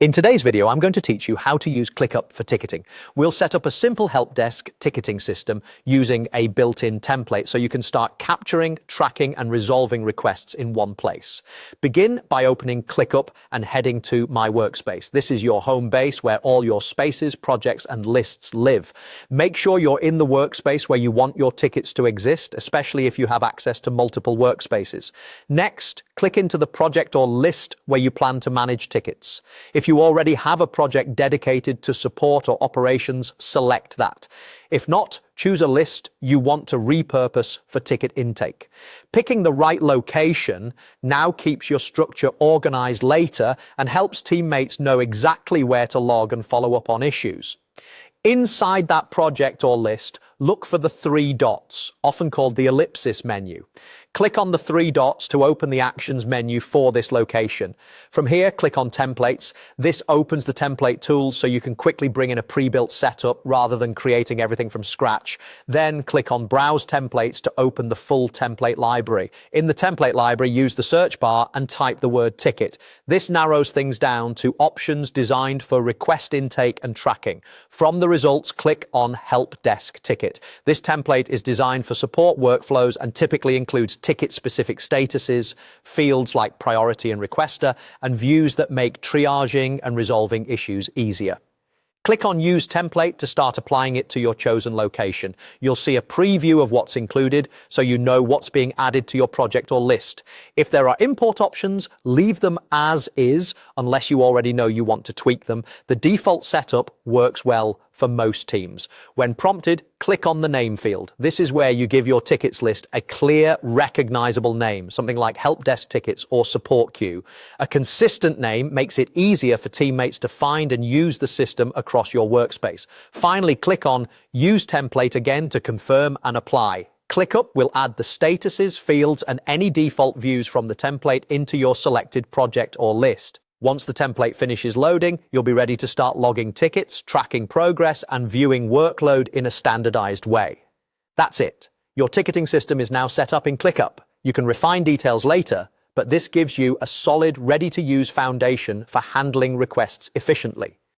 In today's video, I'm going to teach you how to use ClickUp for ticketing. We'll set up a simple help desk ticketing system using a built-in template so you can start capturing, tracking, and resolving requests in one place. Begin by opening ClickUp and heading to My Workspace. This is your home base where all your spaces, projects, and lists live. Make sure you're in the workspace where you want your tickets to exist, especially if you have access to multiple workspaces. Next, click into the project or list where you plan to manage tickets. If you already have a project dedicated to support or operations, select that. If not, choose a list you want to repurpose for ticket intake. Picking the right location now keeps your structure organized later and helps teammates know exactly where to log and follow up on issues. Inside that project or list, look for the three dots, often called the ellipsis menu. Click on the three dots to open the Actions menu for this location. From here, click on Templates. This opens the template tools so you can quickly bring in a pre-built setup rather than creating everything from scratch. Then click on Browse Templates to open the full template library. In the template library, use the search bar and type the word ticket. This narrows things down to options designed for request intake and tracking. From the results, click on Help Desk Ticket. This template is designed for support workflows and typically includes ticket-specific statuses, fields like priority and requester, and views that make triaging and resolving issues easier. Click on Use Template to start applying it to your chosen location. You'll see a preview of what's included, so you know what's being added to your project or list. If there are import options, leave them as is, unless you already know you want to tweak them. The default setup works well for most teams. When prompted, click on the name field. This is where you give your tickets list a clear, recognizable name, something like Help Desk Tickets or Support Queue. A consistent name makes it easier for teammates to find and use the system across your workspace. Finally, click on Use Template again to confirm and apply. ClickUp will add the statuses, fields, and any default views from the template into your selected project or list. Once the template finishes loading, you'll be ready to start logging tickets, tracking progress, and viewing workload in a standardized way. That's it. Your ticketing system is now set up in ClickUp. You can refine details later, but this gives you a solid, ready-to-use foundation for handling requests efficiently.